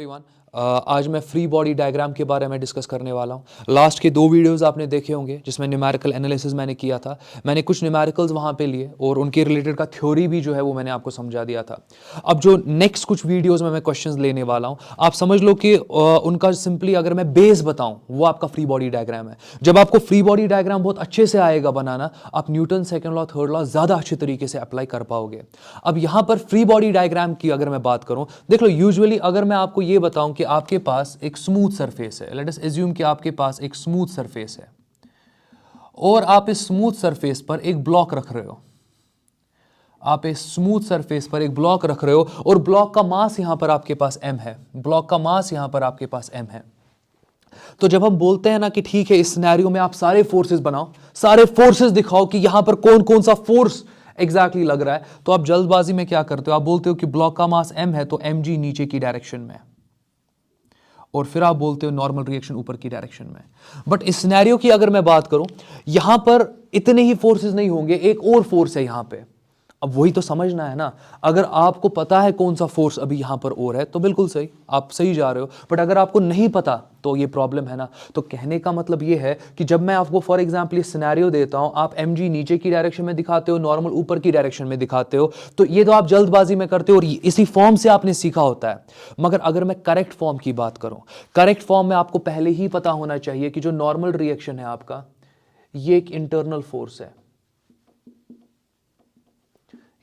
Everyone. आज मैं free body diagram के बारे में डिस्कस करने वाला हूँ। लास्ट के 2 वीडियोस आपने देखे होंगे जिसमें न्यूमेरिकल एनालिसिस मैंने किया था। मैंने कुछ न्यूमेरिकल्स वहाँ पे लिए और उनके रिलेटेड का थ्योरी भी जो है वो मैंने आपको समझा दिया था। अब जो नेक्स्ट कुछ वीडियोस में मैं क्वेश्चंस लेने वाला हूँ, आप समझ लो कि उनका सिंपली अगर मैं बेस बताऊँ वो आपका फ्री बॉडी डायग्राम है। जब आपको फ्री बॉडी डायग्राम बहुत अच्छे से आएगा बनाना, आप Newton second law third law ज़्यादा अच्छे तरीके से अप्लाई कर पाओगे। अब यहाँ पर फ्री बॉडी डायग्राम की अगर मैं बात करूँ, देख लो यूजुअली अगर मैं आपको ये बताऊं कि आपके पास एक स्मूथ सरफेस है, लेट अस अज्यूम कि आपके पास एक स्मूथ सरफेस है और आप इस स्मूथ सरफेस पर एक ब्लॉक रख रहे हो। आप इस स्मूथ सरफेस पर एक ब्लॉक रख रहे हो और ब्लॉक का मास यहां पर आपके पास m है। ब्लॉक का मास यहां पर आपके पास m है। तो जब हम बोलते हैं ना कि ठीक है, इस सिनेरियो में आप सारे फोर्सेस बनाओ, सारे फोर्सेस दिखाओ कि यहां पर कौन कौन सा फोर्स एग्जैक्टली लग रहा है, तो आप जल्दबाजी में क्या करते हो, आप बोलते हो कि ब्लॉक का मास m है तो mg नीचे की डायरेक्शन में, और फिर आप बोलते हो नॉर्मल रिएक्शन ऊपर की डायरेक्शन में। बट इस सिनेरियो की अगर मैं बात करूं, यहां पर इतने ही फोर्सेस नहीं होंगे, एक और फोर्स है यहां पे। अब वही तो समझना है ना। अगर आपको पता है कौन सा फोर्स अभी यहां पर और है तो बिल्कुल सही, आप सही जा रहे हो। बट अगर आपको नहीं पता तो ये प्रॉब्लम है ना। तो कहने का मतलब ये है कि जब मैं आपको फॉर एग्जांपल ये सिनेरियो देता हूं, आप mg नीचे की डायरेक्शन में दिखाते हो, नॉर्मल ऊपर की डायरेक्शन में दिखाते हो, तो ये तो आप जल्दबाजी में करते हो और इसी फॉर्म से आपने सीखा होता है। मगर अगर मैं करेक्ट फॉर्म की बात करूं, करेक्ट फॉर्म में आपको पहले ही पता होना चाहिए कि जो नॉर्मल रिएक्शन है आपका, ये एक इंटरनल फोर्स है,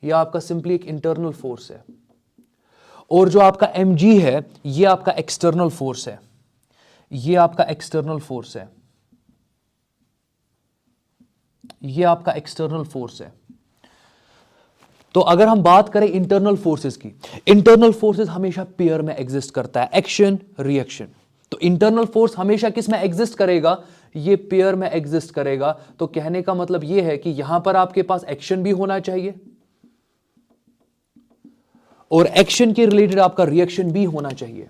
यह आपका सिंपली एक इंटरनल फोर्स है, और जो आपका mg है ये आपका एक्सटर्नल फोर्स है, ये आपका एक्सटर्नल फोर्स है, ये आपका एक्सटर्नल फोर्स है। तो अगर हम बात करें इंटरनल फोर्सेस की, इंटरनल फोर्सेस हमेशा पेयर में एग्जिस्ट करता है, एक्शन रिएक्शन। तो इंटरनल फोर्स हमेशा किस में एग्जिस्ट करेगा, ये पेयर में एग्जिस्ट करेगा। तो कहने का मतलब ये है कि यहां पर आपके पास एक्शन भी होना चाहिए और एक्शन के रिलेटेड आपका रिएक्शन भी होना चाहिए।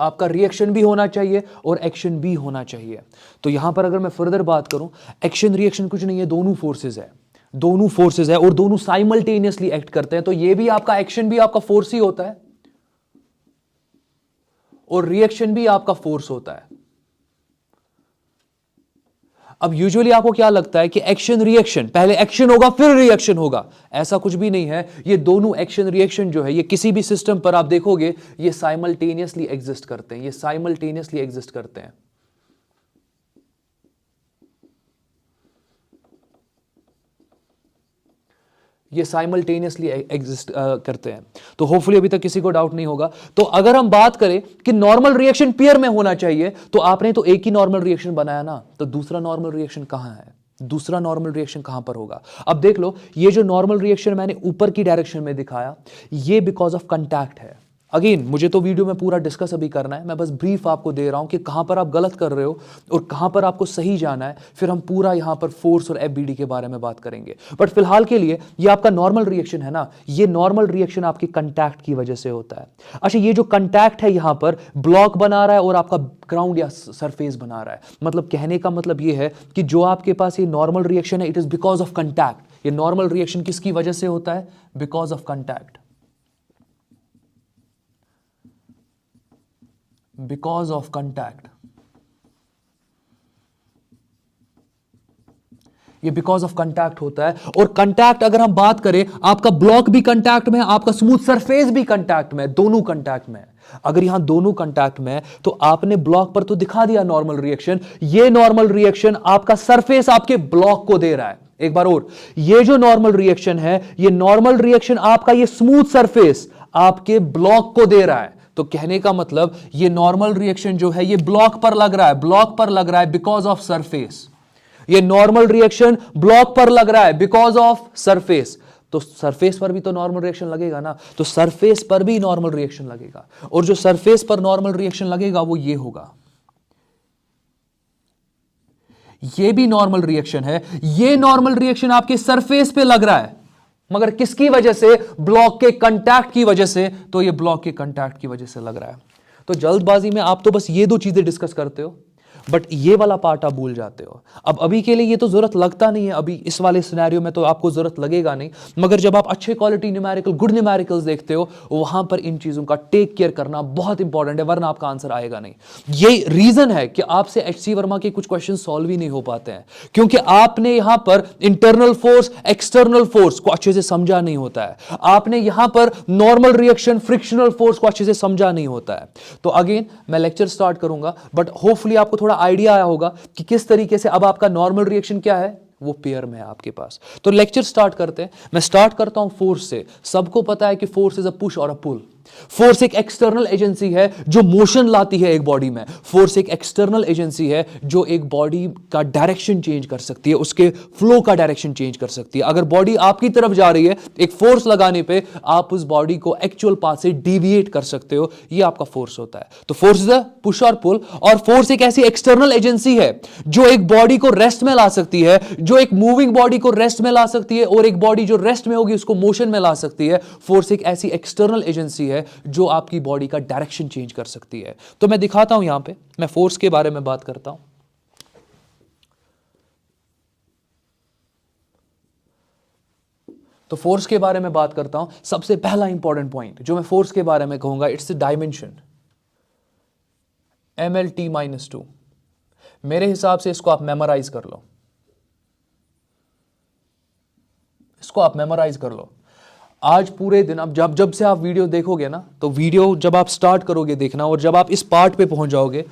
आपका रिएक्शन भी होना चाहिए और एक्शन भी होना चाहिए। तो यहां पर अगर मैं फर्दर बात करूं, एक्शन रिएक्शन कुछ नहीं है, दोनों फोर्सेस है, दोनों फोर्सेस है और दोनों साइमल्टेनियसली एक्ट करते हैं। तो ये भी आपका एक्शन भी आपका फोर्स ही होता है और रिएक्शन भी आपका फोर्स होता है। अब यूजुअली आपको क्या लगता है कि एक्शन रिएक्शन, पहले एक्शन होगा फिर रिएक्शन होगा, ऐसा कुछ भी नहीं है। ये दोनों एक्शन रिएक्शन जो है, ये किसी भी सिस्टम पर आप देखोगे ये साइमल्टेनियसली एग्जिस्ट करते हैं, ये साइमल्टेनियसली एग्जिस्ट करते हैं। ये साइमल्टेनियसली एग्जिस्ट करते हैं। तो होपफुली अभी तक किसी को डाउट नहीं होगा। तो अगर हम बात करें कि नॉर्मल रिएक्शन पेयर में होना चाहिए, तो आपने तो एक ही नॉर्मल रिएक्शन बनाया ना, तो दूसरा नॉर्मल रिएक्शन कहां है, दूसरा नॉर्मल रिएक्शन कहां पर होगा। अब देख लो, ये जो नॉर्मल रिएक्शन मैंने ऊपर की डायरेक्शन में दिखाया, ये बिकॉज ऑफ कंटैक्ट है। अगेन मुझे तो वीडियो में पूरा डिस्कस अभी करना है, मैं बस ब्रीफ आपको दे रहा हूं कि कहां पर आप गलत कर रहे हो और कहां पर आपको सही जाना है। फिर हम पूरा यहां पर फोर्स और एफबीडी के बारे में बात करेंगे। बट फिलहाल के लिए ये आपका नॉर्मल रिएक्शन है ना, ये नॉर्मल रिएक्शन आपके कंटैक्ट की वजह से होता है। अच्छा, ये जो कंटैक्ट है यहां पर ब्लॉक बना रहा है और आपका ग्राउंड या सरफेस बना रहा है। मतलब कहने का मतलब ये है कि जो आपके पास ये नॉर्मल रिएक्शन है, it is because of contact. ये नॉर्मल रिएक्शन किसकी वजह से होता है, because of contact, because of contact. ये बिकॉज ऑफ कंटैक्ट होता है। और कंटैक्ट अगर हम बात करें, आपका ब्लॉक भी कंटैक्ट में है, आपका स्मूथ सरफेस भी कंटैक्ट में है, दोनों कंटैक्ट में है। अगर यहां दोनों कंटैक्ट में है तो आपने ब्लॉक पर तो दिखा दिया नॉर्मल रिएक्शन, ये नॉर्मल रिएक्शन आपका सरफेस आपके ब्लॉक को दे रहा है। एक बार और, ये जो नॉर्मल रिएक्शन है, ये नॉर्मल रिएक्शन आपका ये स्मूथ सरफेस आपके ब्लॉक को दे रहा है। तो कहने का मतलब ये नॉर्मल रिएक्शन जो है ये ब्लॉक पर लग रहा है, ब्लॉक पर लग रहा है बिकॉज ऑफ सरफेस। ये नॉर्मल रिएक्शन ब्लॉक पर लग रहा है बिकॉज ऑफ सरफेस। तो सरफेस पर भी तो नॉर्मल रिएक्शन लगेगा ना, तो सरफेस पर भी नॉर्मल रिएक्शन लगेगा। और जो सरफेस पर नॉर्मल रिएक्शन लगेगा वो ये होगा, ये भी नॉर्मल रिएक्शन है। ये नॉर्मल रिएक्शन आपके सरफेस पे लग रहा है, मगर किसकी वजह से, ब्लॉक के कंटैक्ट की वजह से। तो ये ब्लॉक के कंटैक्ट की वजह से लग रहा है। तो जल्दबाजी में आप तो बस ये 2 चीजें डिस्कस करते हो बट ये वाला पार्ट आप भूल जाते हो। अब अभी के लिए ये तो जरूरत लगता नहीं है, अभी इस वाले सिनेरियो में तो आपको जरूरत लगेगा नहीं, मगर जब आप अच्छे क्वालिटी न्यूमेरिकल गुड न्यूमेरिकल्स देखते हो वहां पर इन चीजों का टेक केयर करना बहुत इंपॉर्टेंट है, वरना आपका आंसर आएगा नहीं। यही रीजन है कि आपसे एचसी वर्मा के कुछ क्वेश्चन सॉल्व ही नहीं हो पाते हैं, क्योंकि आपने यहां पर इंटरनल फोर्स एक्सटर्नल फोर्स को अच्छे से समझा नहीं होता है, आपने यहां पर नॉर्मल रिएक्शन फ्रिक्शनल फोर्स को अच्छे से समझा नहीं होता है। तो अगेन मैं लेक्चर स्टार्ट करूंगा, बट होपफुली आपको थोड़ा आइडिया आया होगा कि किस तरीके से अब आपका नॉर्मल रिएक्शन क्या है, वो पेयर में है आपके पास। तो लेक्चर स्टार्ट करते हैं। मैं स्टार्ट करता हूं फोर्स से। सबको पता है कि फोर्स इज अ पुश और अ पुल। फोर्स एक एक्सटर्नल एजेंसी है जो मोशन लाती है एक बॉडी में। फोर्स एक एक्सटर्नल एजेंसी है जो एक बॉडी का डायरेक्शन चेंज कर सकती है, उसके फ्लो का डायरेक्शन चेंज कर सकती है। अगर बॉडी आपकी तरफ जा रही है, एक फोर्स लगाने पे आप उस बॉडी को एक्चुअल पाथ से डिविएट कर सकते हो, ये आपका फोर्स होता है। तो फोर्स इज अ पुश और पुल। और फोर्स एक ऐसी एक्सटर्नल एजेंसी है जो एक बॉडी को रेस्ट में ला सकती है, जो एक मूविंग बॉडी को रेस्ट में ला सकती है, और एक बॉडी जो रेस्ट में होगी उसको मोशन में ला सकती है। फोर्स एक ऐसी एक्सटर्नल एजेंसी है जो आपकी बॉडी का डायरेक्शन चेंज कर सकती है। तो मैं दिखाता हूं, यहां पे मैं फोर्स के बारे में बात करता हूं। तो फोर्स के बारे में बात करता हूं। सबसे पहला इंपॉर्टेंट पॉइंट जो मैं फोर्स के बारे में कहूंगा, इट्स डायमेंशन mlt-2। मेरे हिसाब से इसको आप मेमोराइज कर लो, इसको आप मेमोराइज कर लो। आज पूरे दिन अब जब से आप वीडियो देखोगे ना, तो वीडियो जब आप स्टार्ट करोगे देखना और जब आप इस पार्ट पे पहुंच जाओगे,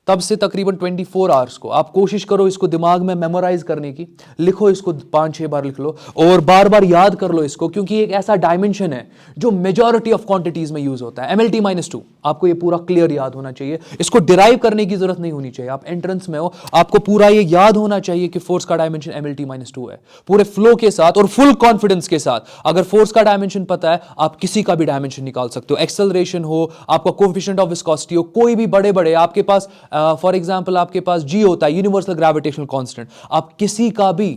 तब से तकरीबन 24 आवर्स को आप कोशिश करो इसको दिमाग में मेमोराइज करने की। लिखो इसको 5-6 बार लिख लो और बार बार याद कर लो इसको, क्योंकि एक ऐसा डायमेंशन है जो मेजॉरिटी ऑफ क्वांटिटीज में यूज होता है। mlt-2 आपको ये पूरा क्लियर याद होना चाहिए, इसको डिराइव करने की जरूरत नहीं होनी चाहिए। आप एंट्रेंस में हो, आपको पूरा ये याद होना चाहिए कि फोर्स का डायमेंशन mlt-2 है, पूरे फ्लो के साथ और फुल कॉन्फिडेंस के साथ। अगर फोर्स का डायमेंशन पता है, आप किसी का भी डायमेंशन निकाल सकते हो। एक्सेलरेशन हो, आपका कोएफिशिएंट ऑफ विस्कोसिटी हो, कोई भी बड़े बड़े आपके पास, फॉर एग्जांपल आपके पास जी होता है, यूनिवर्सल ग्रेविटेशनल कांस्टेंट, आप किसी का भी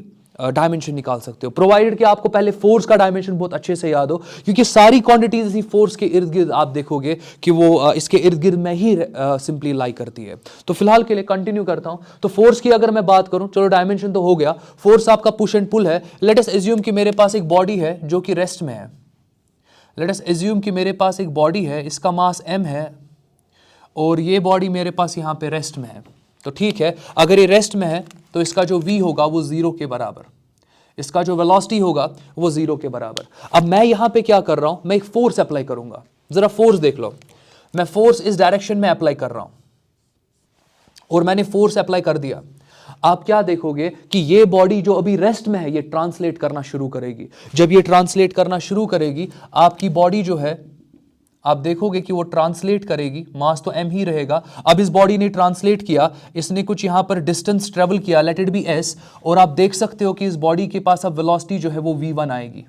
डायमेंशन निकाल सकते हो, प्रोवाइडेड कि आपको पहले फोर्स का डायमेंशन बहुत अच्छे से याद हो, क्योंकि सारी क्वांटिटीज इसी फोर्स के इर्द गिर्द आप देखोगे कि वो इसके इर्द गिर्द में ही सिंपली लाई करती है। तो फिलहाल के लिए कंटिन्यू करता हूं। तो फोर्स की अगर मैं बात करूं, चलो डायमेंशन तो हो गया, फोर्स आपका पुश एंड पुल है। लेट अस एज्यूम कि मेरे पास एक बॉडी है जो कि रेस्ट में है। लेट अस एज्यूम कि मेरे पास एक बॉडी है, इसका मास m है और ये बॉडी मेरे पास यहां पे रेस्ट में है। तो ठीक है, अगर ये रेस्ट में है तो इसका जो v होगा वो 0 के बराबर, इसका जो वेलोसिटी होगा वो 0 के बराबर। अब मैं यहां पे क्या कर रहा हूं, मैं एक फोर्स अप्लाई करूंगा। जरा फोर्स देख लो, मैं फोर्स इस डायरेक्शन में अप्लाई कर रहा हूं और मैंने फोर्स अप्लाई कर दिया। आप क्या देखोगे कि ये बॉडी जो अभी रेस्ट में है ये ट्रांसलेट करना शुरू करेगी। जब ये ट्रांसलेट करना शुरू करेगी, आपकी बॉडी जो है आप देखोगे कि वो ट्रांसलेट करेगी, मास तो m ही रहेगा। अब इस बॉडी ने ट्रांसलेट किया, इसने कुछ यहां पर डिस्टेंस ट्रेवल किया, लेट इट बी s, और आप देख सकते हो कि इस बॉडी के पास अब वेलोसिटी जो है वो v1 आएगी,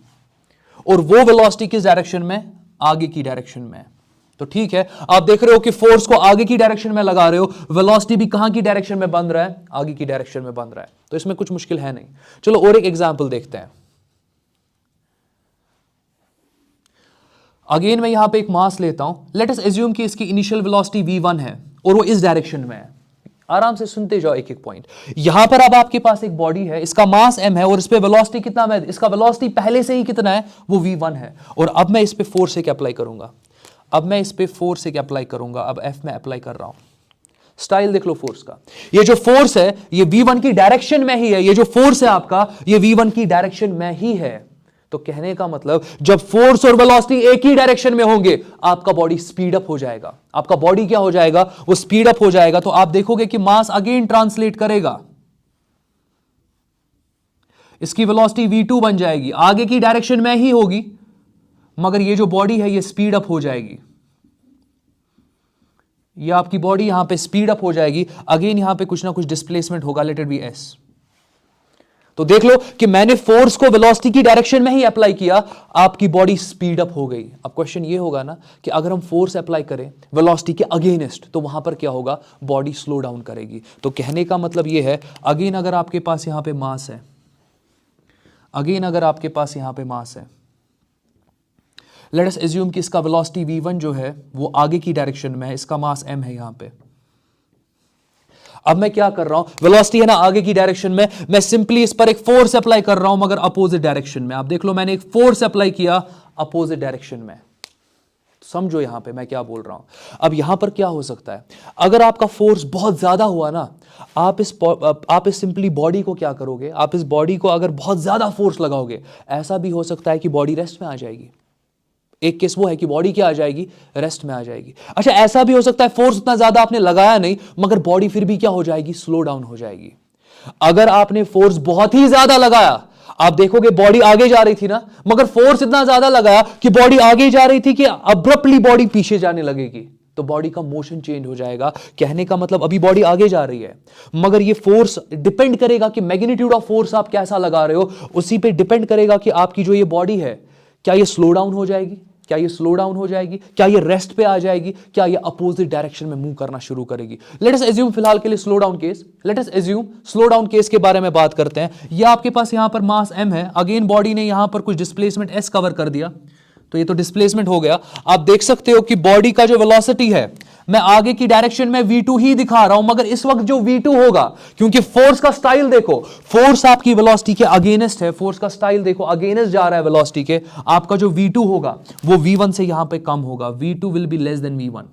और वो वेलोसिटी किस डायरेक्शन में, आगे की डायरेक्शन में। तो ठीक है, आप देख रहे हो कि फोर्स को आगे की डायरेक्शन में लगा रहे हो, वेलोसिटी भी कहां की डायरेक्शन में बन रहा है, आगे की डायरेक्शन में बन रहा है। तो इसमें कुछ मुश्किल है नहीं। चलो और एक एग्जाम्पल देखते हैं। अगेन मैं यहां पे एक मास लेता हूं। लेट अस एज्यूम कि इसकी इनिशियल वेलोसिटी v1 है और वो इस डायरेक्शन में है। आराम से सुनते जाओ एक एक पॉइंट। यहां पर अब आपके पास एक बॉडी है, इसका मास m है और इस पे वेलोसिटी कितना है, इसका वेलोसिटी पहले से ही कितना है, वो v1 है। और अब मैं इस पे फोर्स एक अप्लाई करूंगा, अब मैं इस पे फोर्स एक अप्लाई करूंगा। अब f में अप्लाई कर रहा हूं। स्टाइल देख लो फोर्स का, ये जो फोर्स है ये v1 की डायरेक्शन में ही है। ये जो फोर्स है आपका, ये v1 की डायरेक्शन में ही है। तो कहने का मतलब जब फोर्स और वेलोसिटी एक ही डायरेक्शन में होंगे, आपका बॉडी स्पीड अप हो जाएगा। आपका बॉडी क्या हो जाएगा, वो स्पीड अप हो जाएगा। तो आप देखोगे कि मास अगेन ट्रांसलेट करेगा, इसकी वेलोसिटी v2 बन जाएगी, आगे की डायरेक्शन में ही होगी, मगर ये जो बॉडी है ये स्पीड अप हो जाएगी। ये आपकी बॉडी यहां पे स्पीड अप हो जाएगी। अगेन यहां पे कुछ ना कुछ डिस्प्लेसमेंट होगा, लेट इट बी s। तो देख लो कि मैंने फोर्स को वेलोसिटी की डायरेक्शन में ही अप्लाई किया, आपकी बॉडी स्पीड अप हो गई। अब क्वेश्चन ये होगा ना कि अगर हम फोर्स अप्लाई करें वेलोसिटी के अगेंस्ट, तो वहां पर क्या होगा, बॉडी स्लो डाउन करेगी। तो कहने का मतलब ये है, अगेन अगर आपके पास यहां पे मास है, अगेन अगर आपके पास यहां पे मास है, लेट अस एज्यूम कि इसका वेलोसिटी v1 जो है वो आगे की डायरेक्शन में है, इसका मास m है यहां पे। अब मैं क्या कर रहा हूं, वेलोसिटी है ना आगे की डायरेक्शन में, मैं सिंपली इस पर एक फोर्स अप्लाई कर रहा हूं मगर अपोजिट डायरेक्शन में। आप देख लो मैंने एक फोर्स अप्लाई किया अपोजिट डायरेक्शन में। समझो यहां पे मैं क्या बोल रहा हूं। अब यहां पर क्या हो सकता है, अगर आपका फोर्स बहुत ज्यादा हुआ ना, आप इस सिंपली बॉडी को क्या करोगे, आप इस बॉडी को अगर बहुत ज्यादा फोर्स लगाओगे, ऐसा भी हो सकता है कि बॉडी रेस्ट में आ जाएगी। एक केस वो है कि बॉडी क्या आ जाएगी, रेस्ट में आ जाएगी। अच्छा, ऐसा भी हो सकता है फोर्स उतना ज्यादा आपने लगाया नहीं मगर बॉडी फिर भी क्या हो जाएगी, स्लो डाउन हो जाएगी। अगर आपने फोर्स बहुत ही ज्यादा लगाया, आप देखोगे बॉडी आगे जा रही थी ना, मगर फोर्स इतना ज्यादा लगाया कि बॉडी आगे जा रही थी कि अब्रप्टली बॉडी पीछे जाने लगेगी, तो बॉडी का मोशन चेंज हो जाएगा। कहने का मतलब अभी बॉडी आगे जा रही है मगर ये फोर्स डिपेंड करेगा कि मैग्नीट्यूड ऑफ फोर्स आप कैसा लगा रहे हो, उसी पे डिपेंड करेगा कि आपकी जो ये बॉडी है क्या ये स्लो डाउन हो जाएगी, क्या ये स्लो डाउन हो जाएगी, क्या ये रेस्ट पे आ जाएगी, क्या ये अपोजिट डायरेक्शन में मूव करना शुरू करेगी। लेट अस एज्यूम फिलहाल के लिए slow down case, late us assume slow down case के बारे में बात करते हैं। ये आपके पास यहां पर मास m है, अगेन बॉडी ने यहां पर कुछ डिस्प्लेसमेंट s कवर कर दिया, तो ये तो डिस्प्लेसमेंट हो गया। आप देख सकते हो कि बॉडी का जो वेलोसिटी है, मैं आगे की डायरेक्शन में v2 ही दिखा रहा हूं मगर इस वक्त जो v2 होगा, क्योंकि फोर्स का स्टाइल देखो, फोर्स आपकी वेलोसिटी के अगेंस्ट है, फोर्स का स्टाइल देखो अगेंस्ट जा रहा है वेलोसिटी के, आपका जो v2 होगा वो v1 से यहां पे कम होगा, v2 will be less than v1।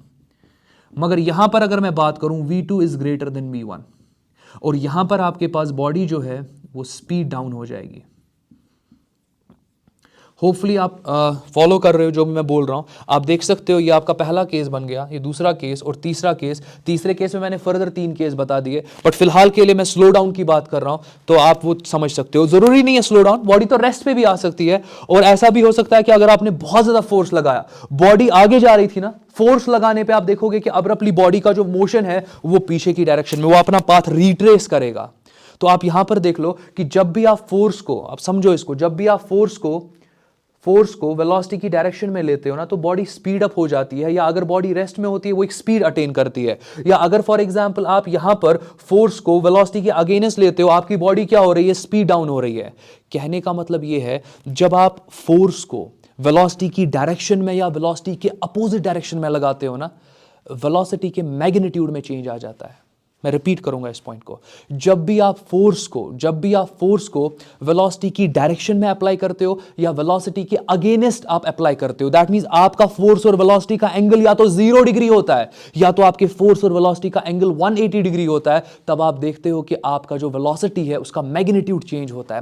मगर यहां पर अगर मैं बात करूं v2 is greater than v1, और यहां पर आपके पास बॉडी जो है वो स्पीड डाउन हो जाएगी। होपफुली आप फॉलो कर रहे हो जो भी मैं बोल रहा हूं। आप देख सकते हो ये आपका पहला केस बन गया, ये दूसरा केस और तीसरा केस। तीसरे केस में मैंने फर्दर 3 केस बता दिए, बट फिलहाल के लिए मैं स्लो डाउन की बात कर रहा हूं, तो आप वो समझ सकते हो। जरूरी नहीं है स्लो डाउन, बॉडी तो रेस्ट पे भी आ सकती है। और ऐसा भी हो सकता है कि अगर आपने बहुत ज्यादा फोर्स लगाया, बॉडी आगे जा रही थी ना, फोर्स लगाने पे आप देखोगे कि अब्रप्टली बॉडी का जो मोशन है वो पीछे की डायरेक्शन में, वो अपना पाथ रिट्रेस करेगा। तो आप यहां पर देख लो कि जब भी आप फोर्स को, आप समझो इसको, जब भी आप फोर्स को वेलोसिटी की डायरेक्शन में लेते हो ना, तो बॉडी स्पीड अप हो जाती है, या अगर बॉडी रेस्ट में होती है वो एक स्पीड अटेन करती है। या अगर फॉर एग्जांपल आप यहां पर फोर्स को वेलोसिटी के अगेंस्ट लेते हो, आपकी बॉडी क्या हो रही है, स्पीड डाउन हो रही है। कहने का मतलब ये है, जब आप फोर्स को वेलोसिटी की डायरेक्शन में या वेलोसिटी के अपोजिट डायरेक्शन में लगाते हो ना, वेलोसिटी के मैग्नीट्यूड में चेंज आ जाता है। मैं रिपीट करूंगा इस पॉइंट को, जब भी आप फोर्स को वेलोसिटी की डायरेक्शन में अप्लाई करते हो या वेलोसिटी के अगेंस्ट आप अप्लाई करते हो, दैट मींस आपका फोर्स और वेलोसिटी का एंगल या तो 0 डिग्री होता है या तो आपके फोर्स और वेलोसिटी का एंगल 180 डिग्री होता है, तब आप देखते हो कि आपका जो वेलोसिटी है उसका मैग्नीट्यूड चेंज होता है।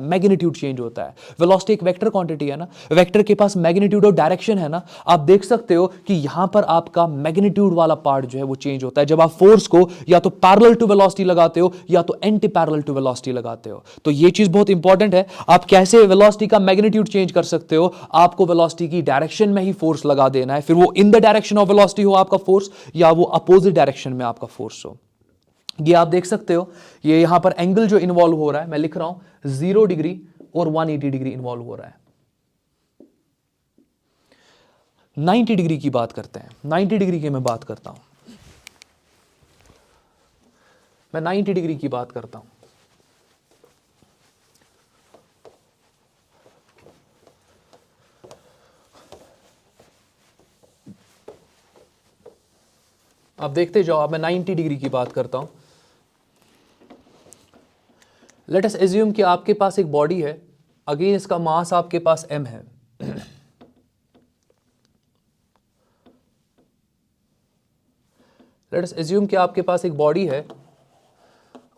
वेलोसिटी एक वेक्टर क्वांटिटी है ना, वेक्टर के पास मैग्नीट्यूड और डायरेक्शन है ना। आप देख सकते हो कि यहां पर आपका मैग्नीट्यूड वाला पार्ट जो है वो चेंज होता है जब आप फोर्स को या तो पैरेलल टू वेलोसिटी लगाते हो या तो एंटी पैरेलल टू वेलोसिटी लगाते हो। तो ये चीज बहुत इंपॉर्टेंट है, आप कैसे वेलोसिटी का मैग्नीट्यूड चेंज कर सकते हो। आपको वेलोसिटी की डायरेक्शन में ही फोर्स लगा देना है, फिर वो in the direction of velocity हो आपका फोर्स या वो अपोजिट डायरेक्शन में आपका फोर्स हो। ये आप देख सकते हो, ये यहां पर एंगल जो इन्वॉल्व हो रहा है, मैं लिख रहा हूं 0 डिग्री और 180 डिग्री इन्वॉल्व हो रहा है। 90 डिग्री की बात करते हैं, 90 डिग्री की मैं बात करता हूं, मैं 90 डिग्री की बात करता हूं। आप देखते जाओ, अब मैं 90 डिग्री की बात करता हूं। लेट अस एज्यूम कि आपके पास एक बॉडी है, अगेन इसका मास आपके पास m है। लेट अस एज्यूम कि आपके पास एक बॉडी है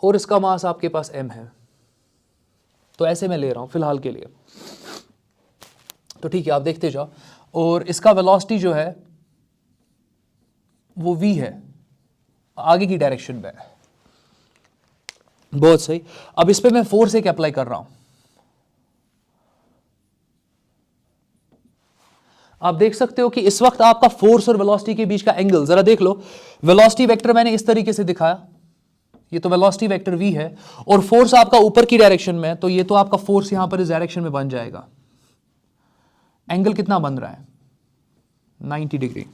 और इसका मास आपके पास m है। तो ऐसे मैं ले रहा हूं फिलहाल के लिए, तो ठीक है, आप देखते जाओ। और इसका वेलोसिटी जो है वो v है, आगे की डायरेक्शन में। बहुत सही। अब इस पे मैं फोर्स एक अप्लाई कर रहा हूं। आप देख सकते हो कि इस वक्त आपका फोर्स और वेलोसिटी के बीच का एंगल जरा देख लो। वेलोसिटी वेक्टर मैंने इस तरीके से दिखाया, ये तो वेलोसिटी वेक्टर v है और फोर्स आपका ऊपर की डायरेक्शन में है, तो ये तो आपका फोर्स यहां पर इस डायरेक्शन में बन जाएगा। एंगल कितना बन रहा है, 90 डिग्री।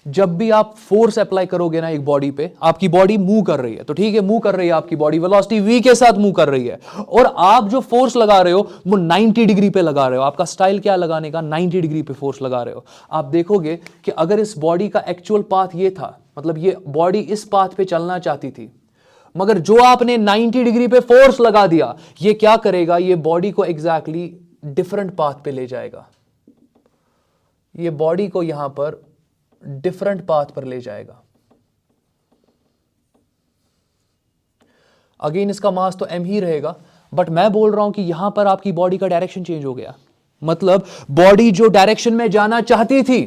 जब भी आप फोर्स अप्लाई करोगे ना एक बॉडी पे, आपकी बॉडी मूव कर रही है, तो ठीक है, मूव कर रही है आपकी बॉडी, वेलोसिटी v के साथ मूव कर रही है, और आप जो फोर्स लगा रहे हो वो 90 डिग्री पे लगा रहे हो। आपका स्टाइल क्या लगाने का, 90 डिग्री पे फोर्स लगा रहे हो। आप देखोगे कि अगर इस बॉडी का एक्चुअल पाथ ये था, मतलब ये बॉडी इस पाथ पे चलना चाहती थी, मगर जो आपने 90 डिग्री पे फोर्स लगा दिया, ये क्या करेगा, ये बॉडी को एग्जैक्टली डिफरेंट पाथ पे ले जाएगा, ये बॉडी को यहां पर डिफरेंट पाथ पर ले जाएगा। अगेन इसका मास तो m ही रहेगा, बट मैं बोल रहा हूं कि यहां पर आपकी बॉडी का डायरेक्शन चेंज हो गया। मतलब बॉडी जो डायरेक्शन में जाना चाहती थी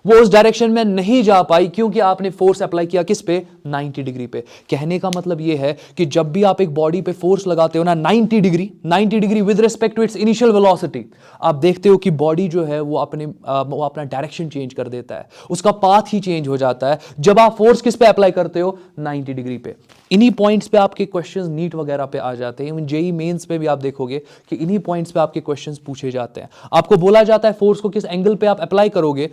वो उस डायरेक्शन में नहीं जा पाई, क्योंकि आपने फोर्स अप्लाई किया किस पे, 90 डिग्री पे। कहने का मतलब यह है कि जब भी आप एक बॉडी पे फोर्स लगाते हो ना 90 degree with respect to its initial velocity, आप देखते हो कि बॉडी जो है वो अपना डायरेक्शन चेंज कर देता है, उसका पाथ ही चेंज हो जाता है जब आप फोर्स किस पे अप्लाई करते हो, 90 डिग्री पे। इन्हीं पॉइंट्स पे आपके क्वेश्चंस नीट वगैरह पे आ जाते हैं, इवन जेई मेंस पे भी आप देखोगे कि इन्हीं पॉइंट्स पे आपके क्वेश्चंस पूछे जाते हैं। आपको बोला जाता है फोर्स को किस एंगल पे आप अप्लाई करोगे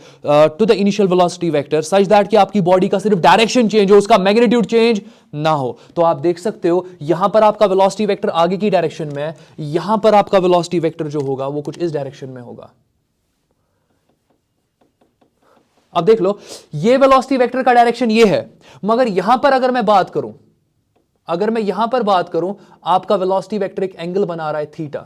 to the initial velocity vector such that कि आपकी बॉडी का सिर्फ डायरेक्शन चेंज हो, उसका मैग्नीट्यूड चेंज ना हो। तो आप देख सकते हो यहां पर आपका वेलोसिटी वेक्टर आगे की डायरेक्शन में है, यहां पर आपका वेलोसिटी वेक्टर जो होगा वो कुछ इस डायरेक्शन में होगा। अब देख लो, ये वेलोसिटी वेक्टर का डायरेक्शन ये है, मगर यहां पर अगर मैं बात करूं, आपका वेलोसिटी वेक्टर एक एंगल बना रहा है थीटा।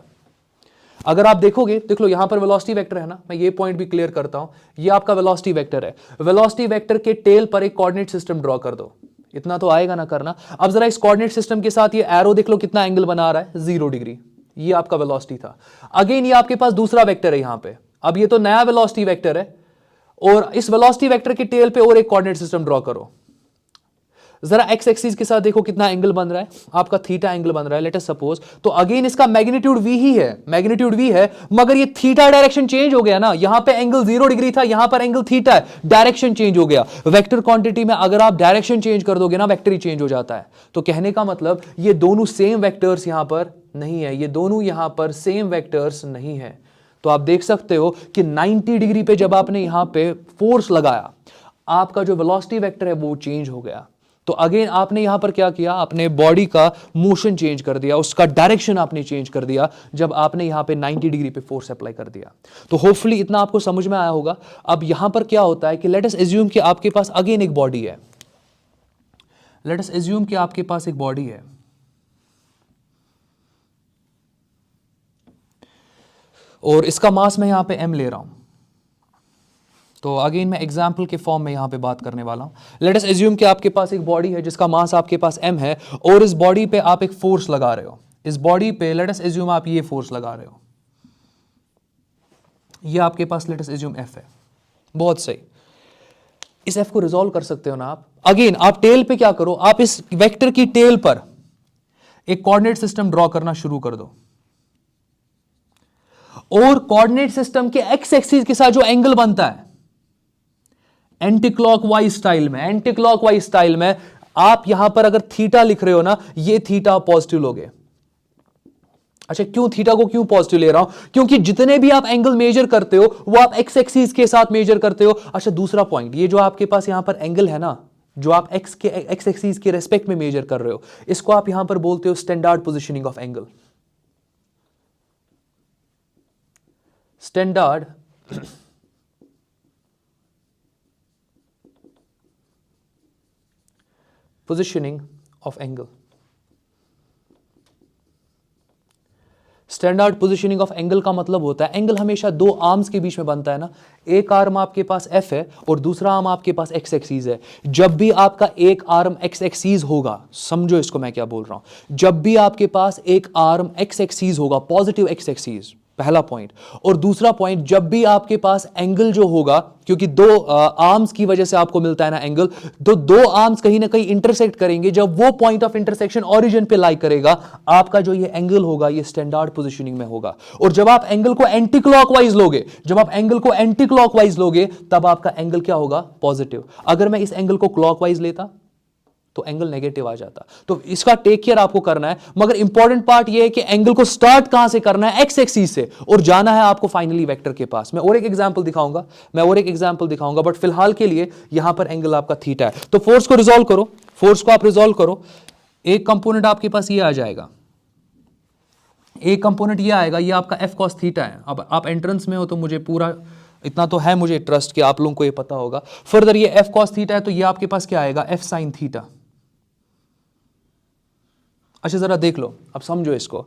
अगर आप देखोगे, देख लो यहां पर वेलोसिटी वेक्टर है ना, मैं ये पॉइंट भी क्लियर करता हूं, ये आपका वेलोसिटी वेक्टर है। वेलोसिटी वेक्टर के टेल पर एक कोऑर्डिनेट सिस्टम ड्रॉ कर दो, इतना तो आएगा ना करना। अब जरा इस कोऑर्डिनेट सिस्टम के साथ ये एरो देख लो कितना एंगल बना रहा है, 0 डिग्री। ये आपका वेलोसिटी था। अगेन ये आपके पास दूसरा वेक्टर है यहां पे, अब ये तो नया वेलोसिटी वेक्टर है, और इस वेलोसिटी वेक्टर के टेल पे और एक कोऑर्डिनेट सिस्टम ड्रॉ करो। जरा एक्स एक्सिस के साथ देखो कितना एंगल बन रहा है, आपका थीटा एंगल बन रहा है, लेट अस सपोज। तो अगेन इसका मैग्नीट्यूड v ही है, मगर ये थीटा डायरेक्शन चेंज हो गया ना, यहां पे एंगल 0 डिग्री था, यहां पर एंगल थीटा है, डायरेक्शन चेंज हो गया। वेक्टर क्वांटिटी में अगर आप डायरेक्शन चेंज कर दोगे ना, वेक्टर ही चेंज हो जाता है। तो कहने का मतलब ये दोनों सेम वेक्टर्स यहां पर नहीं है, ये दोनों यहां पर सेम वेक्टर्स नहीं है। तो आप देख सकते हो कि 90 डिग्री पे जब आपने यहां पे फोर्स लगाया, आपका जो वेलोसिटी वेक्टर है वो चेंज हो गया। तो अगेन आपने यहां पर क्या किया, आपने बॉडी का मोशन चेंज कर दिया, उसका डायरेक्शन आपने चेंज कर दिया जब आपने यहां पे 90 डिग्री पे फोर्स अप्लाई कर दिया। तो होपफुली इतना आपको समझ में आया होगा। अब यहां पर क्या होता है कि लेट अस एज्यूम कि आपके पास अगेन एक बॉडी है, और इसका मास मैं यहां पे m ले रहा हूं। तो अगेन मैं एग्जाम्पल के फॉर्म में यहां पे बात करने वाला हूं। लेट अस एज्यूम कि आपके पास एक बॉडी है जिसका मास आपके पास m है, और इस बॉडी पे आप एक फोर्स लगा रहे हो। इस बॉडी पे लेट अस एज्यूम आप ये फोर्स लगा रहे हो, ये आपके पास लेट अस एज्यूम f है। बहुत सही, इस f को रिजॉल्व कर सकते हो ना आप। अगेन आप टेल पे क्या करो, आप इस वेक्टर की टेल पर एक कोऑर्डिनेट सिस्टम ड्रॉ करना शुरू कर दो, और कोऑर्डिनेट सिस्टम के एक्स एक्सिस के साथ जो एंगल बनता है एंटी क्लॉकवाइज स्टाइल में आप यहां पर अगर थीटा लिख रहे हो ना, ये थीटा पॉजिटिव लोगे। अच्छा, क्यों थीटा को क्यों पॉजिटिव ले रहा हूं, क्योंकि जितने भी आप एंगल मेजर करते हो वो आप एक्स एक्सिस के साथ मेजर करते हो। अच्छा, दूसरा पॉइंट, ये जो आपके पास यहां पर एंगल है ना, जो आप एक्स एक्सिस के रेस्पेक्ट में मेजर कर रहे हो, इसको आप यहां पर बोलते हो standard positioning of angle. Standard positioning of angle. Standard positioning of angle का मतलब होता है, एंगल हमेशा दो आर्म्स के बीच में बनता है ना, एक आर्म आपके पास F है और दूसरा आर्म आपके पास एक्स एक्सिस है। जब भी आपका एक आर्म एक्स एक्सिस होगा, समझो इसको मैं क्या बोल रहा हूं, जब भी आपके पास एक आर्म एक्स एक्सिस होगा, पॉजिटिव एक्स एक्सिस, पहला पॉइंट। और दूसरा पॉइंट, जब भी आपके पास एंगल जो होगा, क्योंकि दो आर्म्स की वजह से आपको मिलता है ना एंगल, तो दो आर्म्स कहीं ना कहीं इंटरसेक्ट करेंगे, जब वो पॉइंट ऑफ इंटरसेक्शन ओरिजिन पे लाई करेगा, आपका जो ये एंगल होगा ये स्टैंडर्ड पोजीशनिंग में होगा। और जब आप एंगल को एंटी क्लॉकवाइज लोगे, तब आपका एंगल क्या होगा, पॉजिटिव। अगर मैं इस एंगल को क्लॉकवाइज लेता तो एंगल नेगेटिव आ जाता। तो इसका टेक केयर आपको करना है। मगर इंपॉर्टेंट पार्ट यह है कि एंगल को स्टार्ट कहां से करना है, एक्स एक्सिस से, और जाना है आपको फाइनली वेक्टर के पास। मैं और एक एग्जांपल दिखाऊंगा, बट फिलहाल के लिए यहां पर एंगल आपका थीटा है। तो फोर्स को आप रिजॉल्व करो। एक कंपोनेंट आपके पास ये आ जाएगा, एक कंपोनेंट ये आएगा, ये आपका एफ कॉस थीटा है। अब आप एंट्रेंस में हो तो मुझे पूरा इतना तो है मुझे ट्रस्ट कि आप लोगों को ये पता होगा। फर्दर ये एफ कॉस थीटा है, तो ये आपके पास क्या आएगा, एफ साइन थीटा। अच्छा जरा देख लो, अब समझो इसको।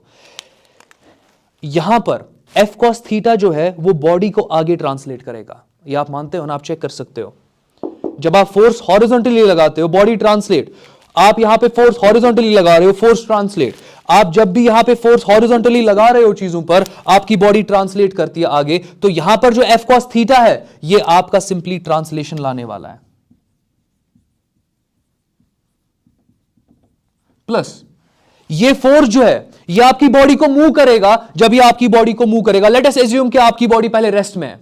यहां पर एफ कॉस थीटा जो है वो बॉडी को आगे ट्रांसलेट करेगा, ये आप मानते हो ना, आप चेक कर सकते हो। जब आप फोर्स हॉरिजॉन्टली लगाते हो बॉडी ट्रांसलेट, आप यहां पे फोर्स हॉरिजॉन्टली लगा रहे हो, फोर्स ट्रांसलेट। आप जब भी यहां पे फोर्स हॉरिजॉन्टली लगा रहे हो चीजों पर, आपकी बॉडी ट्रांसलेट करती है आगे। तो यहां पर जो एफ कॉस थीटा है ये आपका सिंपली ट्रांसलेशन लाने वाला है, प्लस ये फोर्स जो है ये आपकी बॉडी को मूव करेगा। जब ये आपकी बॉडी को मूव करेगा, लेट अस एज्यूम कि आपकी बॉडी पहले रेस्ट में है,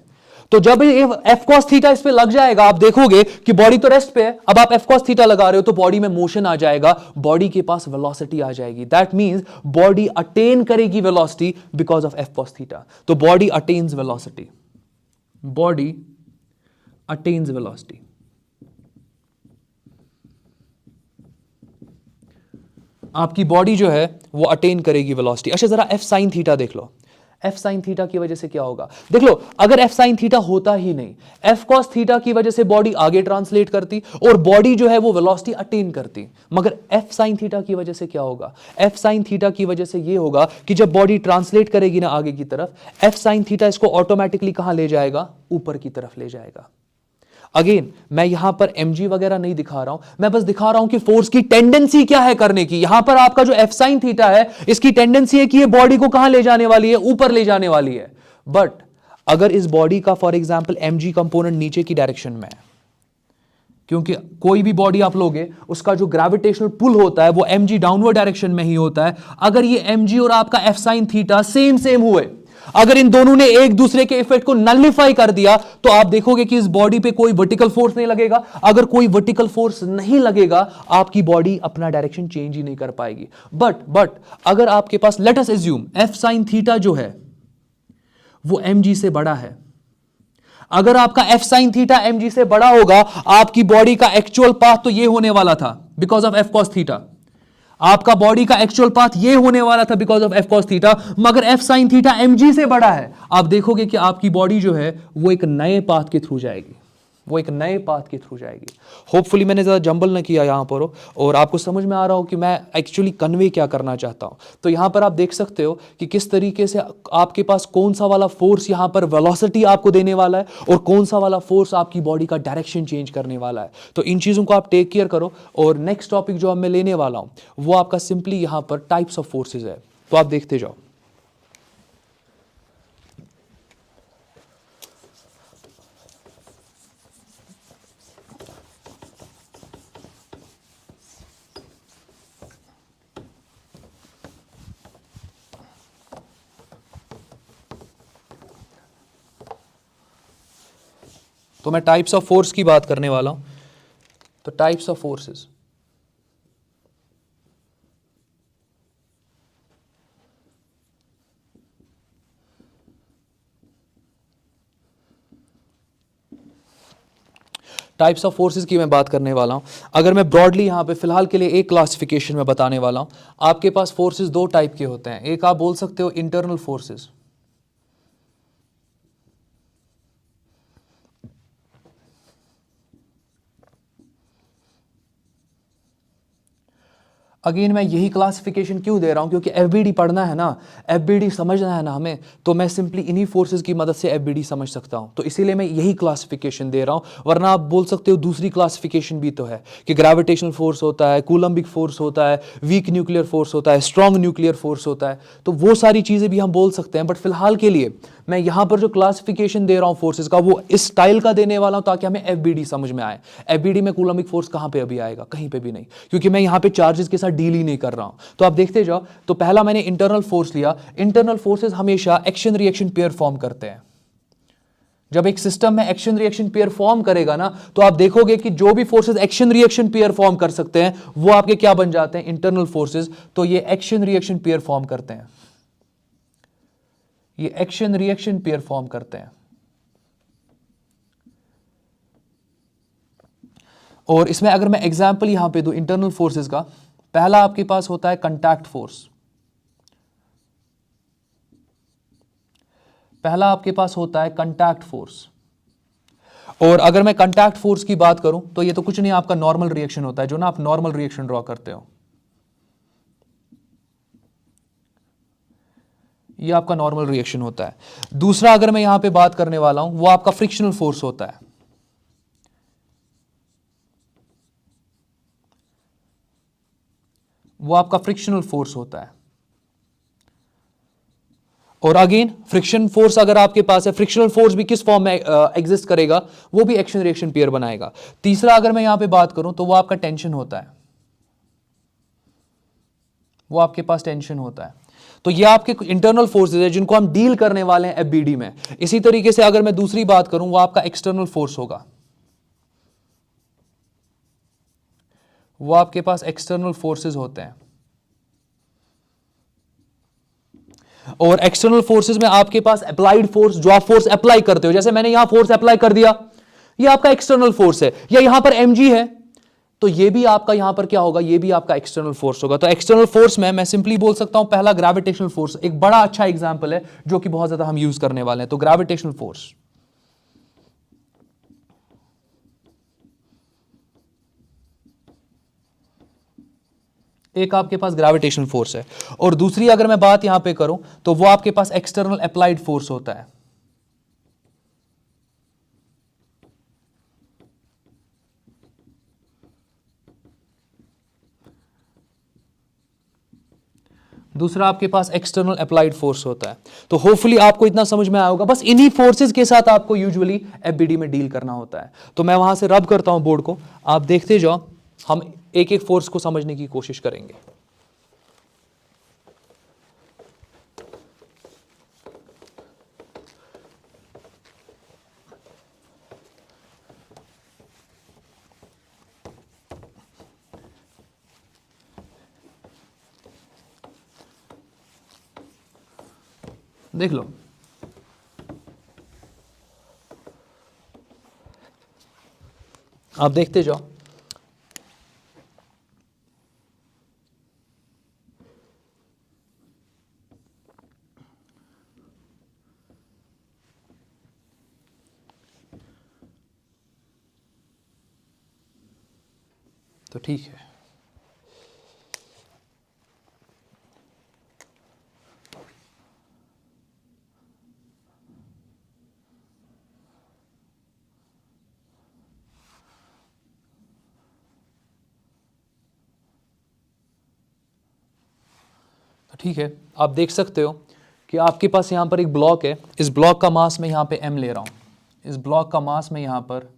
तो जब एफ कॉस थीटा इस पे लग जाएगा, आप देखोगे कि बॉडी तो रेस्ट पे है, अब आप एफ कॉस थीटा लगा रहे हो तो बॉडी में मोशन आ जाएगा, बॉडी के पास वेलोसिटी आ जाएगी। दैट मींस बॉडी अटेन करेगी velocity because of F cos theta. तो body attains velocity, body attains velocity. आपकी बॉडी जो है वो अटेन करेगी वेलोसिटी। अच्छा जरा एफ साइन थीटा देख लो, एफ साइन थीटा की वजह से क्या होगा। देख लो, अगर एफ साइन थीटा होता ही नहीं, एफ कॉस थीटा की वजह से बॉडी आगे ट्रांसलेट करती और बॉडी जो है वो वेलोसिटी अटेन करती। मगर एफ साइन थीटा की वजह से क्या होगा, एफ साइन थीटा की वजह से ये होगा कि जब बॉडी ट्रांसलेट करेगी ना आगे की तरफ, एफ साइन थीटा इसको ऑटोमेटिकली कहां ले जाएगा, ऊपर की तरफ ले जाएगा। अगेन मैं यहां पर mg वगैरह नहीं दिखा रहा हूं, मैं बस दिखा रहा हूं कि फोर्स की टेंडेंसी क्या है करने की। यहां पर आपका जो एफ साइन थीटा है इसकी टेंडेंसी है कि ये बॉडी को कहां ले जाने वाली है, ऊपर ले जाने वाली है। बट अगर इस बॉडी का फॉर एग्जांपल mg कंपोनेंट नीचे की डायरेक्शन में है, क्योंकि कोई भी बॉडी आप लोगे उसका जो ग्रेविटेशनल पुल होता है वो mg डाउनवर्ड डायरेक्शन में ही होता है। अगर ये mg और आपका एफ साइन थीटा सेम हुए, अगर इन दोनों ने एक दूसरे के इफेक्ट को नलिफाई कर दिया, तो आप देखोगे कि इस बॉडी पे कोई वर्टिकल फोर्स नहीं लगेगा। अगर कोई वर्टिकल फोर्स नहीं लगेगा, आपकी बॉडी अपना डायरेक्शन चेंज ही नहीं कर पाएगी। बट अगर आपके पास let us assume F sine theta जो है वो mg से बड़ा है, अगर आपका एफ साइन थीटा mg से बड़ा होगा, आपकी बॉडी का एक्चुअल पाथ तो ये होने वाला था because of F cos theta, आपका बॉडी का एक्चुअल पाथ ये होने वाला था because of F cos theta. मगर एफ साइन थीटा mg से बड़ा है, आप देखोगे कि आपकी बॉडी जो है वो एक नए पाथ के थ्रू जाएगी, वो एक नए पाथ के थ्रू जाएगी। होपफुली मैंने ज़्यादा जंबल ना किया यहाँ पर हो और आपको समझ में आ रहा हो कि मैं एक्चुअली कन्वे क्या करना चाहता हूँ। तो यहाँ पर आप देख सकते हो कि किस तरीके से आपके पास कौन सा वाला फोर्स यहाँ पर वेलोसिटी आपको देने वाला है और कौन सा वाला फोर्स आपकी बॉडी का डायरेक्शन चेंज करने वाला है। तो इन चीज़ों को आप टेक केयर करो। और नेक्स्ट टॉपिक जो अब मैं लेने वाला हूँ वो आपका सिंपली यहाँ पर टाइप्स ऑफ फोर्सेज है, तो आप देखते जाओ। तो मैं टाइप्स ऑफ फोर्स की बात करने वाला हूं। तो types of forces, types of forces की मैं बात करने वाला हूं। अगर मैं ब्रॉडली यहां पे फिलहाल के लिए एक क्लासिफिकेशन में बताने वाला हूं। आपके पास फोर्सेस दो टाइप के होते हैं, एक आप बोल सकते हो इंटरनल फोर्सेस, अगेन मैं यही क्लासिफिकेशन क्यों दे रहा हूं, क्योंकि एफबीडी पढ़ना है ना, एफबीडी समझना है ना हमें, तो मैं सिंपली इन्हीं फोर्सेस की मदद से एफबीडी समझ सकता हूं। तो इसीलिए मैं यही क्लासिफिकेशन दे रहा हूं। वरना आप बोल सकते हो दूसरी क्लासिफिकेशन भी तो है कि ग्रेविटेशनल फोर्स होता है, कूलम्बिक फोर्स होता है, वीक न्यूक्लियर फोर्स होता है, स्ट्रॉन्ग न्यूक्लियर फोर्स होता है। तो वो सारी चीज़ें भी हम बोल सकते हैं। बट फिलहाल के लिए मैं यहां पर जो क्लासिफिकेशन दे रहा हूं फोर्सेस का वो इस स्टाइल का देने वाला हूं ताकि हमें एफबीडी समझ में आए। एफबीडी में कूलम्बिक फोर्स कहां पे अभी आएगा, कहीं पे भी नहीं, क्योंकि मैं यहां पे चार्जेस के साथ डील ही नहीं कर रहा हूं। तो आप देखते जाओ। तो पहला मैंने इंटरनल फोर्स लिया। इंटरनल फोर्सेस हमेशा एक्शन रिएक्शन पेयर फॉर्म करते हैं। जब एक सिस्टम में एक्शन रिएक्शन पेयर फॉर्म करेगा ना, तो आप देखोगे कि जो भी forces action reaction pair form कर सकते हैं वो आपके क्या बन जाते हैं, इंटरनल फोर्सेस। तो ये एक्शन रिएक्शन पेयर फॉर्म करते हैं, ये एक्शन रिएक्शन पेयर फॉर्म करते हैं। और इसमें अगर मैं एग्जांपल यहां पे दूं इंटरनल फोर्सेस का, पहला आपके पास होता है कांटेक्ट फोर्स, पहला आपके पास होता है कांटेक्ट फोर्स। और अगर मैं कांटेक्ट फोर्स की बात करूं तो ये तो कुछ नहीं, आपका नॉर्मल रिएक्शन होता है, जो ना आप नॉर्मल रिएक्शन ड्रॉ करते हो। ये आपका नॉर्मल रिएक्शन होता है। दूसरा अगर मैं यहां पे बात करने वाला हूं वो आपका फ्रिक्शनल फोर्स होता है। वो आपका फ्रिक्शनल फोर्स होता है। और अगेन फ्रिक्शन फोर्स अगर आपके पास है, फ्रिक्शनल फोर्स भी किस फॉर्म में एग्जिस्ट करेगा, वो भी एक्शन रिएक्शन पेयर बनाएगा। तीसरा अगर मैं यहां पे बात करूं तो वो आपका टेंशन होता है। वो आपके पास टेंशन होता है। तो ये आपके इंटरनल फोर्सेस है जिनको हम डील करने वाले हैं एफबीडी में। इसी तरीके से अगर मैं दूसरी बात करूं वो आपका एक्सटर्नल फोर्स होगा। वो आपके पास एक्सटर्नल फोर्सेस होते हैं। और एक्सटर्नल फोर्सेस में आपके पास अप्लाइड फोर्स, जो आप फोर्स अप्लाई करते हो, जैसे मैंने यहां फोर्स अप्लाई कर दिया, ये आपका एक्सटर्नल फोर्स है। या यहां पर mg है तो ये भी आपका यहां पर क्या होगा, ये भी आपका एक्सटर्नल फोर्स होगा। तो एक्सटर्नल फोर्स में मैं सिंपली बोल सकता हूं पहला ग्रेविटेशनल फोर्स, एक बड़ा अच्छा एग्जांपल है जो कि बहुत ज्यादा हम यूज करने वाले हैं। तो ग्रेविटेशनल फोर्स, एक आपके पास ग्रेविटेशनल फोर्स है। और दूसरी अगर मैं बात यहां पे करूं तो वो आपके पास एक्सटर्नल अप्लाइड फोर्स होता है। दूसरा आपके पास एक्सटर्नल अप्लाइड फोर्स होता है। तो होपफुली आपको इतना समझ में आया होगा। बस इन्हीं फोर्सेस के साथ आपको यूजुअली एफबीडी में डील करना होता है। तो मैं वहां से रब करता हूं बोर्ड को, आप देखते जाओ, हम एक एक फोर्स को समझने की कोशिश करेंगे। देख लो, आप देखते जाओ। तो ठीक है, ठीक है। आप देख सकते हो कि आपके पास यहां पर एक ब्लॉक है। इस ब्लॉक का मास मैं यहां पे m ले रहा हूं। इस ब्लॉक का मास मैं यहां पर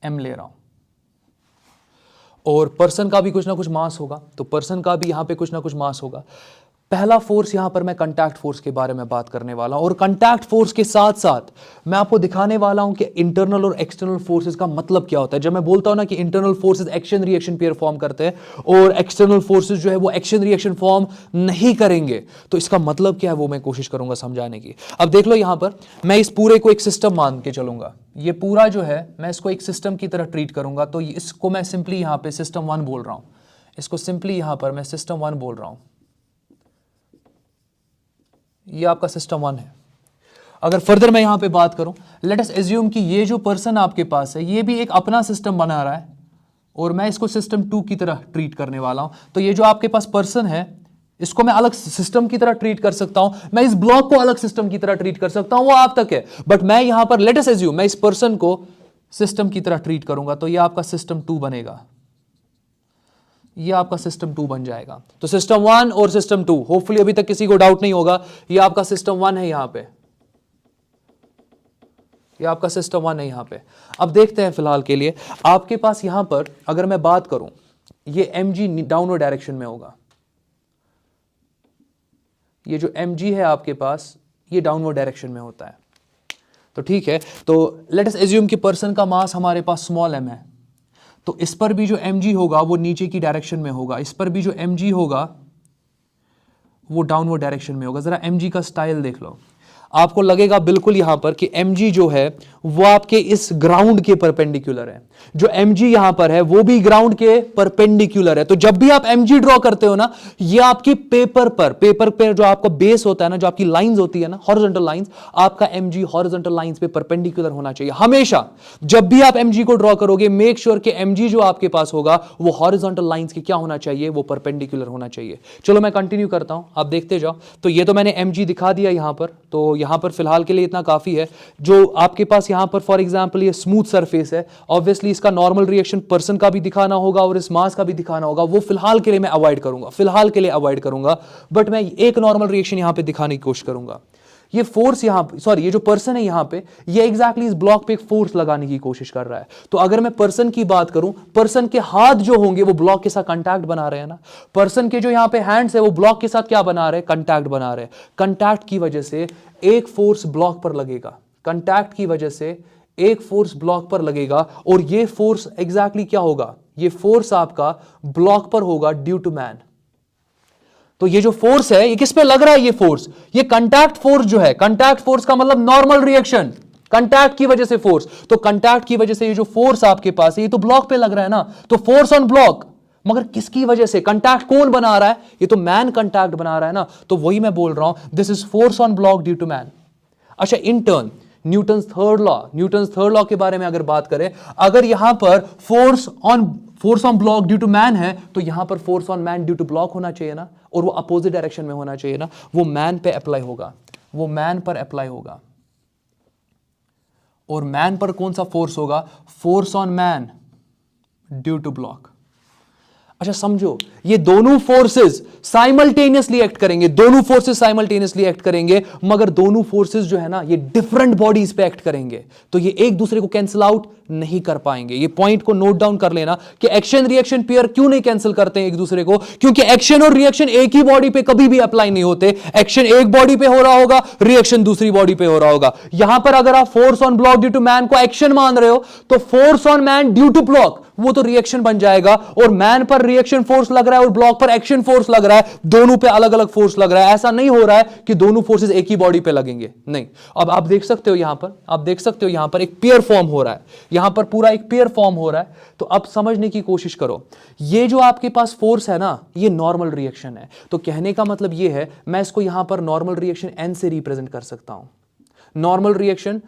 m ले रहा हूं। और पर्सन का भी कुछ ना कुछ मास होगा, तो पर्सन का भी यहां पे कुछ ना कुछ मास होगा। पहला फोर्स यहां पर मैं कंटैक्ट फोर्स के बारे में बात करने वाला हूं। और कंटैक्ट फोर्स के साथ साथ मैं आपको दिखाने वाला हूं कि इंटरनल और एक्सटर्नल फोर्सेस का मतलब क्या होता है। जब मैं बोलता हूं ना कि internal forces action reaction pair form करते हैं और एक्सटर्नल फोर्सेस जो है वो एक्शन रिएक्शन फॉर्म नहीं करेंगे, तो इसका मतलब क्या है वो मैं कोशिश करूंगा समझाने की। अब देख लो, यहां पर मैं इस पूरे को एक सिस्टम मान के चलूंगा। ये पूरा जो है मैं इसको एक सिस्टम की तरह ट्रीट करूंगा। तो इसको मैं सिंपली यहां पर सिस्टम 1 बोल रहा हूं। इसको सिंपली यहां पर मैं सिस्टम 1 बोल रहा हूं। ये आपका सिस्टम 1 है। अगर फर्दर मैं यहां पे बात करूं, लेट अस एज्यूम कि ये जो पर्सन आपके पास है ये भी एक अपना सिस्टम बना रहा है और मैं इसको सिस्टम 2 की तरह ट्रीट करने वाला हूं। तो ये जो आपके पास पर्सन है इसको मैं अलग सिस्टम की तरह ट्रीट कर सकता हूं, मैं इस ब्लॉक को अलग सिस्टम की तरह ट्रीट कर सकता हूं, वो आप तक है। बट मैं यहां पर लेट अस एज्यूम मैं इस पर्सन को सिस्टम की तरह ट्रीट करूंगा, तो ये आपका सिस्टम 2 बनेगा। ये आपका सिस्टम 2 बन जाएगा। तो सिस्टम 1 और सिस्टम 2, होपफुली अभी तक किसी को डाउट नहीं होगा। ये आपका सिस्टम 1 है यहां पे, ये आपका सिस्टम 1 है यहां पे। अब देखते हैं फिलहाल के लिए आपके पास यहां पर अगर मैं बात करूं, ये mg डाउनवर्ड डायरेक्शन में होगा। ये जो mg है आपके पास ये डाउनवर्ड डायरेक्शन में होता है। तो ठीक है, तो लेट अस एज्यूम कि पर्सन का मास हमारे पास स्मॉल m है, तो इस पर भी जो mg होगा वो नीचे की डायरेक्शन में होगा। इस पर भी जो mg होगा वो डाउनवर्ड डायरेक्शन में होगा। जरा mg का स्टाइल देख लो। आपको लगेगा बिल्कुल यहां पर कि mg जो है वो आपके इस ग्राउंड के परपेंडिकुलर है, जो mg यहां पर है वो भी ग्राउंड के परपेंडिकुलर है। तो जब भी आप mg ड्रॉ करते हो ना, ये आपकी पेपर पर जो आपका बेस होता है ना, जो आपकी लाइंस होती है ना, हॉरिजॉन्टल लाइंस, आपका mg हॉरिजॉन्टल लाइंस पे परपेंडिकुलर होना चाहिए हमेशा। जब भी आप mg को ड्रॉ करोगे, मेक श्योर कि mg जो आपके पास होगा वो हॉरिजॉन्टल लाइंस के क्या होना चाहिए, वो परपेंडिकुलर होना चाहिए। चलो मैं कंटिन्यू करता हूं, आप देखते जाओ। तो ये तो मैंने mg दिखा दिया यहां पर, तो यहां पर फिलहाल के लिए इतना काफी है। जो आपके पास यहां पर फॉर एग्जांपल ये स्मूथ सरफेस है, ऑब्वियसली इसका नॉर्मल रिएक्शन पर्सन का भी दिखाना होगा और इस मास का भी दिखाना होगा, वो फिलहाल के लिए मैं अवॉइड करूंगा, फिलहाल के लिए अवॉइड करूंगा। बट मैं एक नॉर्मल रिएक्शन यहां पे दिखाने की कोशिश करूंगा। ये फोर्स यहां पे, सॉरी, ये जो पर्सन है यहां पे, ये एग्जैक्टली इस ब्लॉक पे एक फोर्स लगाने की कोशिश कर रहा है। तो अगर मैं पर्सन की बात करूं, पर्सन के हाथ जो होंगे वो ब्लॉक के साथ कांटेक्ट बना रहे हैं ना, पर्सन के जो यहां पे हैंड्स है वो ब्लॉक के साथ क्या बना रहे हैं, कांटेक्ट बना रहे हैं। कांटेक्ट की वजह से एक फोर्स ब्लॉक पर लगेगा, कांटेक्ट की वजह से एक फोर्स ब्लॉक पर लगेगा, और ये फोर्स एग्जैक्टली क्या होगा, ये फोर्स आपका ब्लॉक पर होगा ड्यू टू मैन। तो ये जो फोर्स है ये किस पे लग रहा है, ये फोर्स, ये कांटेक्ट फोर्स जो है, कांटेक्ट फोर्स का मतलब नॉर्मल रिएक्शन, कांटेक्ट की वजह से फोर्स। तो कांटेक्ट की वजह से ये जो फोर्स आपके पास है ये तो ब्लॉक पे लग रहा है ना, तो फोर्स ऑन ब्लॉक, मगर किसकी वजह से, कांटेक्ट कौन बना रहा है, ये तो मैन कांटेक्ट बना रहा है ना। तो वही मैं बोल रहा हूं, this is force on block due to man. अच्छा, in turn Newton's third law के बारे में अगर बात करें, अगर यहां पर force on block due to man है, तो यहां पर force on man due to block होना चाहिए ना, और वो अपोजिट डायरेक्शन में होना चाहिए ना, वो मैन पे अप्लाई होगा, वो मैन पर अप्लाई होगा। और मैन पर कौन सा फोर्स होगा, force on man due to block. अच्छा समझो, ये दोनों फोर्सेस साइमल्टेनियसली एक्ट करेंगे, दोनों फोर्सेस साइमल्टेनियसली एक्ट करेंगे, मगर दोनों फोर्सेस जो है ना ये डिफरेंट बॉडीज पे एक्ट करेंगे, तो ये एक दूसरे को कैंसिल आउट नहीं कर पाएंगे। ये पॉइंट को नोट डाउन कर लेना कि एक्शन रिएक्शन पेयर क्यों नहीं कैंसिल करते हैं एक दूसरे को, क्योंकि एक्शन और रिएक्शन एक ही बॉडी पे कभी भी अप्लाई नहीं होते। एक्शन एक बॉडी पे हो रहा होगा, रिएक्शन दूसरी बॉडी पे हो रहा होगा। यहां पर अगर आप force on block due to man को एक्शन मान रहे हो, तो force on man due to block वो तो रिएक्शन बन जाएगा, और मैन पर रिएक्शन फोर्स लग रहा है और ब्लॉक पर एक्शन फोर्स लग रहा है, दोनों पे अलग अलग फोर्स लग रहा है। ऐसा नहीं हो रहा है कि दोनों फोर्सेस एक ही बॉडी पे लगेंगे, नहीं। अब आप देख सकते हो यहां पर, आप देख सकते हो यहां पर एक पेयर फॉर्म हो रहा है, यहां पर पूरा एक पेयर फॉर्म हो रहा है। तो अब समझने की कोशिश करो, ये जो आपके पास फोर्स है ना, ये नॉर्मल रिएक्शन है। तो कहने का मतलब ये है, मैं इसको यहां पर नॉर्मल रिएक्शन एन से रिप्रेजेंट कर सकता हूं। नॉर्मल रिएक्शन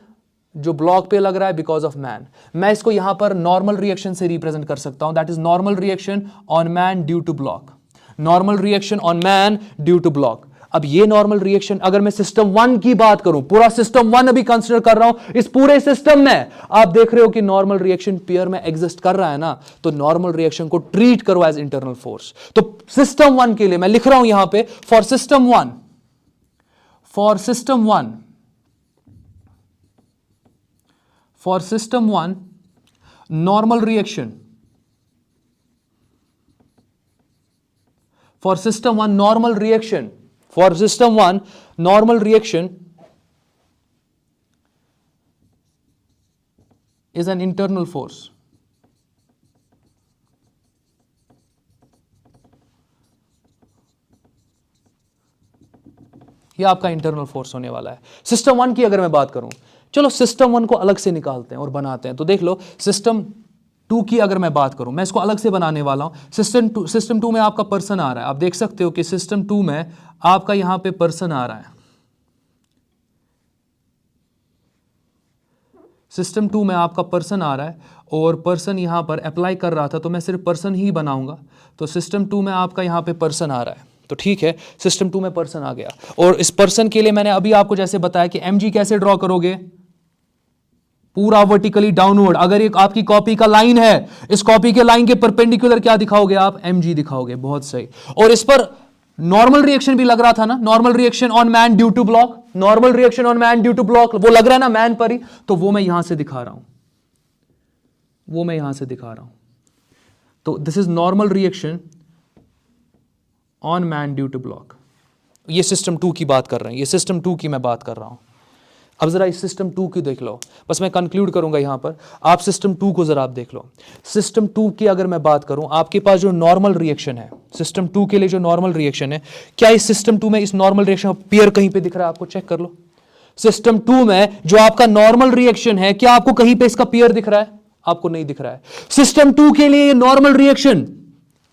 जो ब्लॉक पे लग रहा है बिकॉज ऑफ मैन, मैं इसको यहां पर नॉर्मल रिएक्शन से रिप्रेजेंट कर सकता हूं, that is normal reaction on man due to block, normal reaction on man due to block. अब ये नॉर्मल रिएक्शन, अगर मैं सिस्टम 1 की बात करूं, पूरा सिस्टम 1 अभी कंसीडर कर रहा हूं, इस पूरे सिस्टम में आप देख रहे हो कि नॉर्मल रिएक्शन पेयर में एग्जिस्ट कर रहा है ना, तो नॉर्मल रिएक्शन को ट्रीट करो एज इंटरनल फोर्स। तो सिस्टम 1 के लिए मैं लिख रहा हूं यहां पे, for system 1, for system 1, for system 1 normal reaction, for system 1 normal reaction, for system 1 normal reaction is an internal force. ये आपका इंटरनल फोर्स होने वाला है। सिस्टम 1 की अगर मैं बात करूं, चलो सिस्टम 1 को अलग से निकालते हैं और बनाते हैं। तो देख लो, सिस्टम 2 की अगर मैं बात करूं, मैं इसको अलग से बनाने वाला हूं। सिस्टम 2 में आपका पर्सन आ रहा है, आप देख सकते हो कि सिस्टम 2 में आपका यहां पे पर्सन आ रहा है, सिस्टम 2 में आपका पर्सन आ रहा है, और पर्सन यहां पर अप्लाई कर रहा था, तो मैं सिर्फ पर्सन ही बनाऊंगा। तो सिस्टम 2 में आपका यहां पे पर्सन आ रहा है, तो ठीक है, सिस्टम 2 में पर्सन आ गया। और इस पर्सन के लिए मैंने अभी आपको जैसे बताया कि mg कैसे ड्रॉ करोगे, पूरा वर्टिकली डाउनवर्ड। अगर एक आपकी कॉपी का लाइन है, इस कॉपी के लाइन के परपेंडिकुलर क्या दिखाओगे आप, mg दिखाओगे, बहुत सही। और इस पर नॉर्मल रिएक्शन भी लग रहा था ना, normal reaction on man due to block, normal reaction on man due to block, वो लग रहा है ना मैन पर ही, तो वो मैं यहां से दिखा रहा हूं, वो मैं यहां से दिखा रहा हूं। तो this is normal reaction on man due to block. ये सिस्टम 2 की बात कर रहे हैं, ये सिस्टम 2 की मैं बात कर रहा हूं। अब जरा इस सिस्टम 2 की देख लो, बस मैं कंक्लूड करूंगा यहां पर, आप सिस्टम 2 को जरा आप देख लो। सिस्टम 2 की अगर मैं बात करूं, आपके पास जो नॉर्मल रिएक्शन है, सिस्टम 2 के लिए जो नॉर्मल रिएक्शन है, क्या इस सिस्टम 2 में इस नॉर्मल रिएक्शन पेयर कहीं पे दिख रहा है आपको, चेक कर लो। सिस्टम 2 में जो आपका नॉर्मल रिएक्शन है, क्या आपको कहीं पे इसका पेयर दिख रहा है? आपको नहीं दिख रहा है। सिस्टम 2 के लिए नॉर्मल रिएक्शन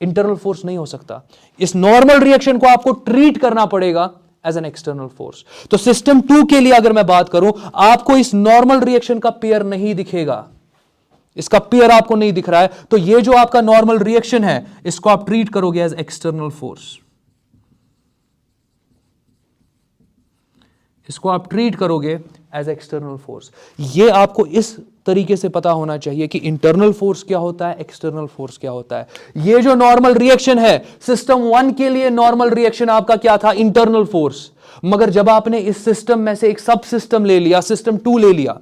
इंटरनल फोर्स नहीं हो सकता। इस नॉर्मल रिएक्शन को आपको ट्रीट करना पड़ेगा एज एन एक्सटर्नल फोर्स। तो सिस्टम 2 के लिए अगर मैं बात करूं, आपको इस नॉर्मल रिएक्शन का पेयर नहीं दिखेगा, इसका पेयर आपको नहीं दिख रहा है, तो ये जो आपका नॉर्मल रिएक्शन है, इसको आप ट्रीट करोगे एज एक्सटर्नल फोर्स। इसको आप ट्रीट करोगे एज एक्सटर्नल फोर्स। ये आपको इस तरीके से पता होना चाहिए कि इंटरनल फोर्स क्या होता है, एक्सटर्नल फोर्स क्या होता है। ये जो नॉर्मल रिएक्शन है, सिस्टम 1 के लिए नॉर्मल रिएक्शन आपका क्या था? Internal force. मगर जब आपने इस सिस्टम में से एक सब सिस्टम ले लिया, सिस्टम 2 ले लिया,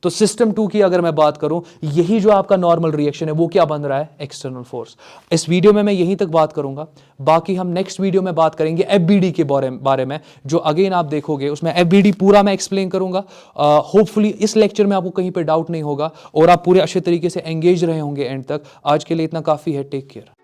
तो सिस्टम 2 की अगर मैं बात करूं, यही जो आपका नॉर्मल रिएक्शन है वो क्या बन रहा है? External force. इस वीडियो में मैं यहीं तक बात करूंगा, बाकी हम नेक्स्ट वीडियो में बात करेंगे एफबीडी के बारे में, जो अगेन आप देखोगे उसमें एफबीडी पूरा मैं एक्सप्लेन करूंगा। होपफुली इस लेक्चर में आपको कहीं पे डाउट नहीं होगा और आप पूरे अच्छे तरीके से एंगेज रहे होंगे एंड तक। आज के लिए इतना काफी है। Take care.